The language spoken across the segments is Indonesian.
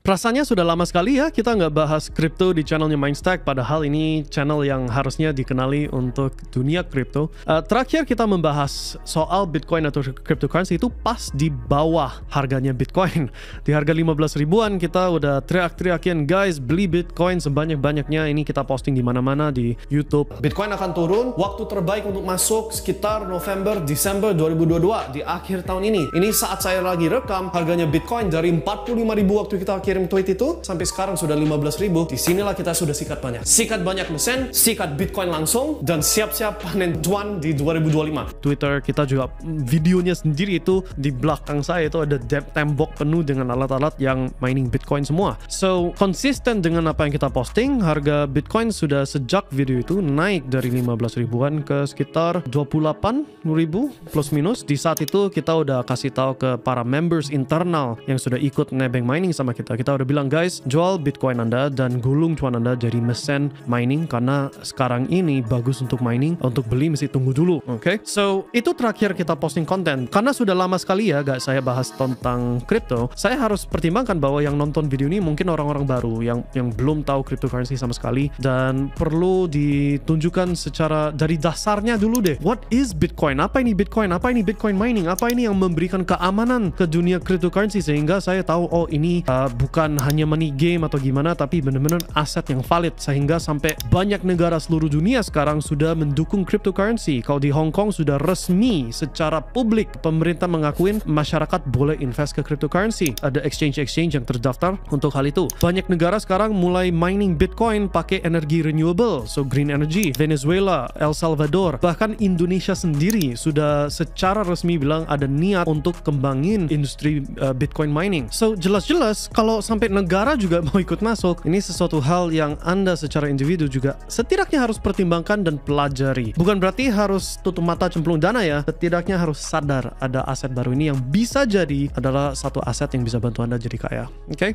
Rasanya sudah lama sekali ya kita nggak bahas kripto di channelnya Mindstack, padahal ini channel yang harusnya dikenali untuk dunia kripto. Terakhir kita membahas soal Bitcoin atau cryptocurrency itu pas di bawah harganya Bitcoin. Di harga 15 ribuan kita udah teriak-teriakin, guys beli Bitcoin sebanyak-banyaknya. Ini kita posting di mana-mana di YouTube. Bitcoin akan turun, waktu terbaik untuk masuk sekitar November, Desember 2022 di akhir tahun ini. Ini saat saya lagi rekam, harganya Bitcoin dari 45 ribu waktu kita kirim tweet itu sampai sekarang sudah 15 ribu. Disinilah kita sudah sikat banyak. Sikat banyak mesin, sikat Bitcoin langsung, dan siap-siap panen cuan di 2025. Twitter kita juga videonya sendiri itu di belakang saya itu ada tembok penuh dengan alat-alat yang mining Bitcoin semua. So, konsisten dengan apa yang kita posting, harga Bitcoin sudah sejak video itu naik dari 15 ribuan ke sekitar 28 ribu plus minus. Di saat itu kita udah kasih tahu ke para members internal yang sudah ikut nebeng mining sama kita. Kita udah bilang, guys, jual Bitcoin Anda dan gulung cuan Anda jadi mesin mining, karena sekarang ini bagus untuk mining. Untuk beli mesti tunggu dulu. Oke? So, itu terakhir kita posting konten. Karena sudah lama sekali ya gak saya bahas tentang kripto, saya harus pertimbangkan bahwa yang nonton video ini mungkin orang-orang baru yang belum tahu cryptocurrency sama sekali, dan perlu ditunjukkan secara dari dasarnya dulu deh. What is Bitcoin? Apa ini Bitcoin? Apa ini Bitcoin mining? Apa ini yang memberikan keamanan ke dunia cryptocurrency sehingga saya tahu, oh ini bukan hanya money game atau gimana, tapi benar-benar aset yang valid, sehingga sampai banyak negara seluruh dunia sekarang sudah mendukung cryptocurrency. Kalau di Hong Kong sudah resmi secara publik pemerintah mengakuin masyarakat boleh invest ke cryptocurrency. Ada exchange yang terdaftar untuk hal itu. Banyak negara sekarang mulai mining Bitcoin pakai energi renewable, so green energy. Venezuela, El Salvador, bahkan Indonesia sendiri sudah secara resmi bilang ada niat untuk kembangin industri Bitcoin mining. So jelas-jelas kalau sampai negara juga mau ikut masuk, ini sesuatu hal yang Anda secara individu juga setidaknya harus pertimbangkan dan pelajari. Bukan berarti harus tutup mata cemplung dana ya, setidaknya harus sadar ada aset baru ini yang bisa jadi adalah satu aset yang bisa bantu Anda jadi kaya. Oke?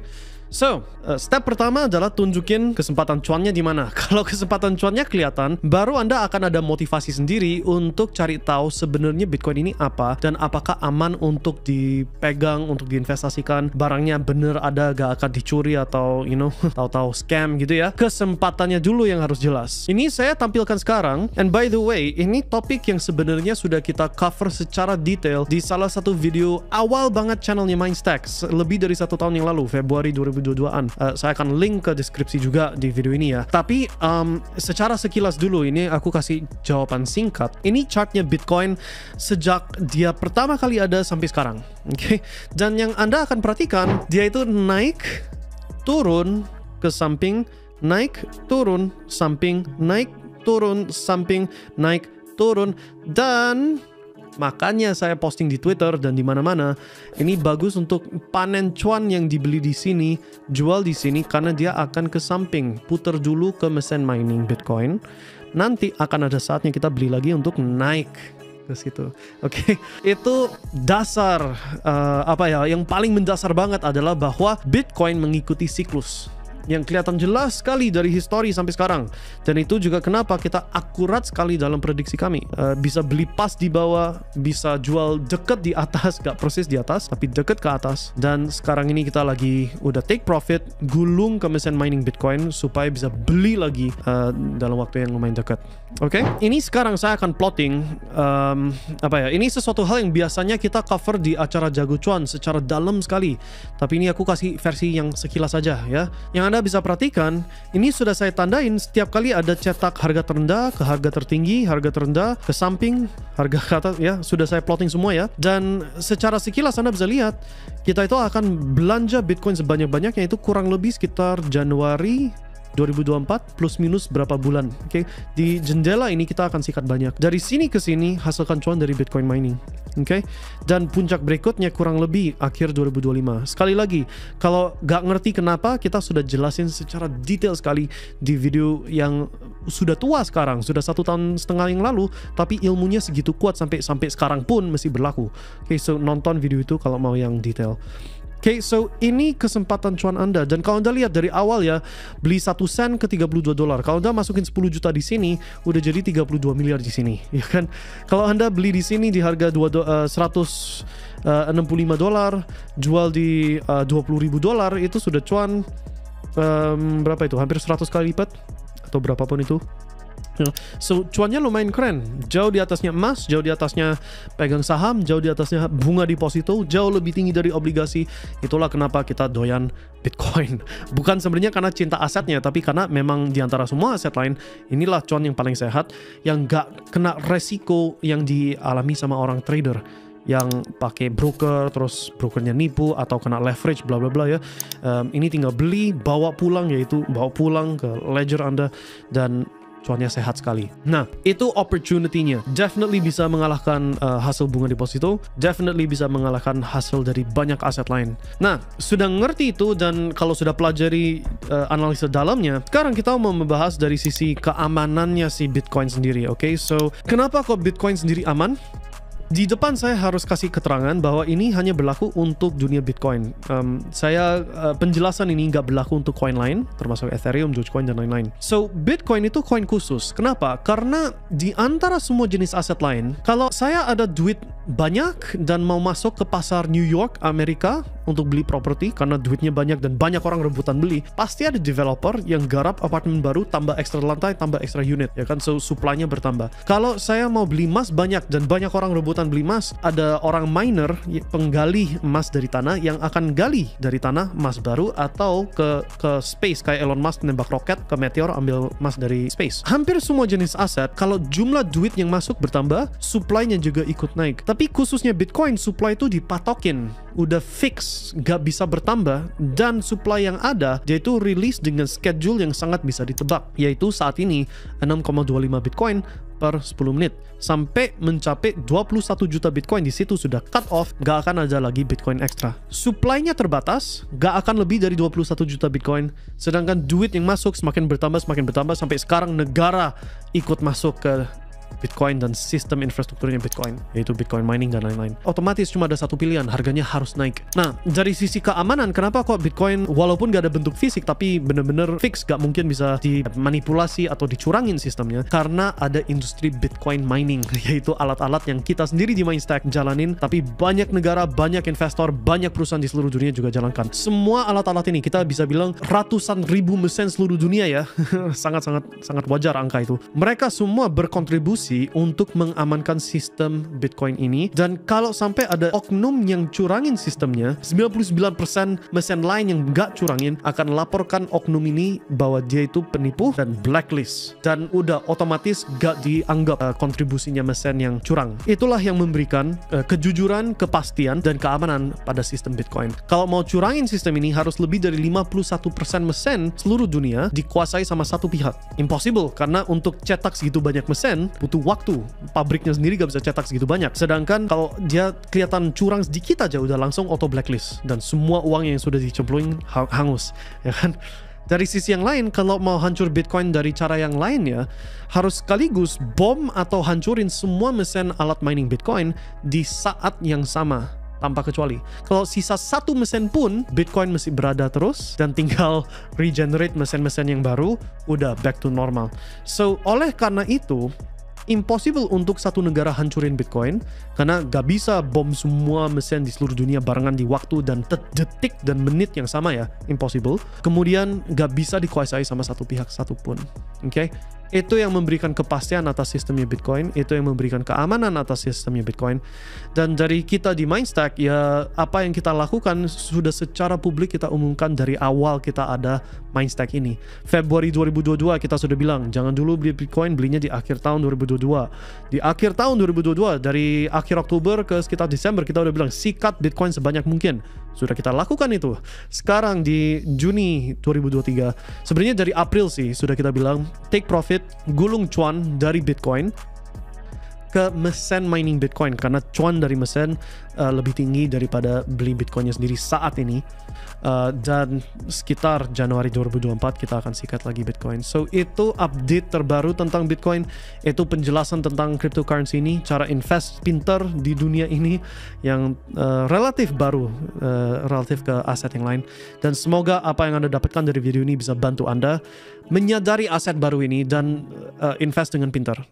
So, step pertama adalah tunjukin kesempatan cuannya di mana. Kalau kesempatan cuannya kelihatan, baru Anda akan ada motivasi sendiri untuk cari tahu sebenarnya Bitcoin ini apa dan apakah aman untuk dipegang, untuk diinvestasikan. Barangnya bener ada, gak akan dicuri atau tahu-tahu scam gitu ya. Kesempatannya dulu yang harus jelas. Ini saya tampilkan sekarang. And by the way, ini topik yang sebenarnya sudah kita cover secara detail di salah satu video awal banget channelnya Mindstack, lebih dari 1 tahun yang lalu, Februari 2022an. Saya akan link ke deskripsi juga di video ini ya. Tapi secara sekilas dulu, ini aku kasih jawaban singkat. Ini chartnya Bitcoin sejak dia pertama kali ada sampai sekarang. Oke? Dan yang Anda akan perhatikan, dia itu naik, turun, ke samping, naik, turun, samping, naik, turun, samping, naik, turun, dan makanya saya posting di Twitter dan di mana-mana. Ini bagus untuk panen cuan yang dibeli di sini, jual di sini, karena dia akan ke samping, putar dulu ke mesin mining Bitcoin. Nanti akan ada saatnya kita beli lagi untuk naik ke situ. Oke, itu dasar yang paling mendasar banget adalah bahwa Bitcoin mengikuti siklus yang kelihatan jelas sekali dari histori sampai sekarang. Dan itu juga kenapa kita akurat sekali dalam prediksi kami. Bisa beli pas di bawah, bisa jual deket di atas, gak persis di atas, tapi deket ke atas. Dan sekarang ini kita lagi udah take profit, gulung ke mesin mining Bitcoin supaya bisa beli lagi dalam waktu yang lumayan dekat. Oke, ini sekarang saya akan plotting ini sesuatu hal yang biasanya kita cover di acara Jago Cuan secara dalam sekali. Tapi ini aku kasih versi yang sekilas saja ya. Yang Anda bisa perhatikan, ini sudah saya tandain setiap kali ada cetak harga terendah ke harga tertinggi, harga terendah ke samping, harga ke atas ya, sudah saya plotting semua ya. Dan secara sekilas Anda bisa lihat, kita itu akan belanja Bitcoin sebanyak-banyaknya itu kurang lebih sekitar Januari 2024 plus minus berapa bulan. Oke, di jendela ini kita akan sikat banyak. Dari sini ke sini hasilkan cuan dari Bitcoin mining. Oke, dan puncak berikutnya kurang lebih akhir 2025. Sekali lagi, kalau gak ngerti kenapa, kita sudah jelasin secara detail sekali di video yang sudah tua sekarang, sudah 1,5 tahun yang lalu, tapi ilmunya segitu kuat sampai sekarang pun masih berlaku. Oke, so nonton video itu kalau mau yang detail. Oke, so ini kesempatan cuan Anda. Dan kalau Anda lihat dari awal ya, beli 1 sen ke $32. Kalau Anda masukin 10 juta di sini, udah jadi 32 miliar di sini, ya kan? Kalau Anda beli di sini di harga $165, jual di $20.000, itu sudah cuan berapa itu? Hampir 100 kali lipat atau berapapun itu. So cuannya lumayan keren, jauh di atasnya emas, jauh di atasnya pegang saham, jauh di atasnya bunga deposito, jauh lebih tinggi dari obligasi. Itulah kenapa kita doyan Bitcoin. Bukan sebenarnya karena cinta asetnya, tapi karena memang di antara semua aset lain, inilah cuan yang paling sehat, yang gak kena resiko yang dialami sama orang trader yang pakai broker, terus brokernya nipu atau kena leverage bla bla bla ya. Ini tinggal beli, bawa pulang, yaitu bawa pulang ke ledger Anda, dan cuannya sehat sekali. Nah, itu opportunity-nya. Definitely bisa mengalahkan hasil bunga deposito, definitely bisa mengalahkan hasil dari banyak aset lain. Nah, sudah ngerti itu, dan kalau sudah pelajari analisa dalamnya, sekarang kita mau membahas dari sisi keamanannya si Bitcoin sendiri, oke? So, kenapa kok Bitcoin sendiri aman? Di depan saya harus kasih keterangan bahwa ini hanya berlaku untuk dunia Bitcoin. Penjelasan ini nggak berlaku untuk koin lain, termasuk Ethereum, Dogecoin, dan lain-lain. So, Bitcoin itu koin khusus. Kenapa? Karena di antara semua jenis aset lain, kalau saya ada duit banyak dan mau masuk ke pasar New York, Amerika, untuk beli properti, karena duitnya banyak dan banyak orang rebutan beli, pasti ada developer yang garap apartemen baru, tambah ekstra lantai, tambah ekstra unit, ya kan? So, supply-nya bertambah. Kalau saya mau beli emas banyak dan banyak orang rebutan beli emas, ada orang miner, penggali emas dari tanah, yang akan gali dari tanah emas baru, atau ke space, kayak Elon Musk nembak roket ke meteor ambil emas dari space. Hampir semua jenis aset, kalau jumlah duit yang masuk bertambah, supply-nya juga ikut naik. Tapi khususnya Bitcoin, supply itu dipatokin, udah fix, gak bisa bertambah, dan supply yang ada, dia itu rilis dengan schedule yang sangat bisa ditebak, yaitu saat ini 6,25 Bitcoin per 10 menit sampai mencapai 21 juta Bitcoin. Di situ sudah cut off, gak akan ada lagi Bitcoin ekstra. Supply-nya terbatas, gak akan lebih dari 21 juta Bitcoin, sedangkan duit yang masuk semakin bertambah sampai sekarang negara ikut masuk ke Bitcoin dan sistem infrastrukturnya Bitcoin, yaitu Bitcoin mining dan lain-lain. Otomatis cuma ada satu pilihan, harganya harus naik. Nah, dari sisi keamanan, kenapa kok Bitcoin walaupun gak ada bentuk fisik tapi bener-bener fix, gak mungkin bisa dimanipulasi atau dicurangin sistemnya? Karena ada industri Bitcoin mining, yaitu alat-alat yang kita sendiri di Mindstack jalanin, tapi banyak negara, banyak investor, banyak perusahaan di seluruh dunia juga jalankan. Semua alat-alat ini kita bisa bilang ratusan ribu mesin seluruh dunia ya. sangat wajar angka itu. Mereka semua berkontribusi untuk mengamankan sistem Bitcoin ini, dan kalau sampai ada oknum yang curangin sistemnya, 99% mesin lain yang nggak curangin akan laporkan oknum ini bahwa dia itu penipu dan blacklist, dan udah otomatis gak dianggap kontribusinya mesin yang curang. Itulah yang memberikan kejujuran, kepastian, dan keamanan pada sistem Bitcoin. Kalau mau curangin sistem ini, harus lebih dari 51% mesin seluruh dunia dikuasai sama satu pihak. Impossible, karena untuk cetak segitu banyak mesin butuh waktu. Pabriknya sendiri gak bisa cetak segitu banyak. Sedangkan kalau dia kelihatan curang sedikit aja, udah langsung auto blacklist, dan semua uang yang sudah dicemplungin hangus, ya kan? Dari sisi yang lain, kalau mau hancur Bitcoin dari cara yang lain ya, harus sekaligus bom atau hancurin semua mesin alat mining Bitcoin di saat yang sama, tanpa kecuali. Kalau sisa satu mesin pun, Bitcoin masih berada terus, dan tinggal regenerate mesin-mesin yang baru, udah back to normal. So, oleh karena itu, impossible untuk satu negara hancurin Bitcoin, karena gak bisa bom semua mesin di seluruh dunia barengan di waktu dan detik dan menit yang sama ya, impossible. Kemudian gak bisa dikuasai sama satu pihak satupun. Oke? Itu yang memberikan kepastian atas sistemnya Bitcoin, itu yang memberikan keamanan atas sistemnya Bitcoin. Dan dari kita di Mindstack, ya apa yang kita lakukan sudah secara publik kita umumkan dari awal kita ada Mindstack ini. Februari 2022 kita sudah bilang, jangan dulu beli Bitcoin, belinya di akhir tahun 2022. Di akhir tahun 2022, dari akhir Oktober ke sekitar Desember, kita udah bilang sikat Bitcoin sebanyak mungkin. Sudah kita lakukan itu. Sekarang di Juni 2023, sebenarnya dari April sih sudah kita bilang take profit, gulung cuan dari Bitcoin. ke mesin mining Bitcoin karena cuan dari mesin lebih tinggi daripada beli Bitcoinnya sendiri saat ini. Dan sekitar Januari 2024 kita akan sikat lagi Bitcoin. So itu update terbaru tentang Bitcoin, itu penjelasan tentang cryptocurrency ini, cara invest pinter di dunia ini yang relatif baru, relatif ke aset yang lain. Dan semoga apa yang Anda dapatkan dari video ini bisa bantu Anda menyadari aset baru ini dan invest dengan pintar.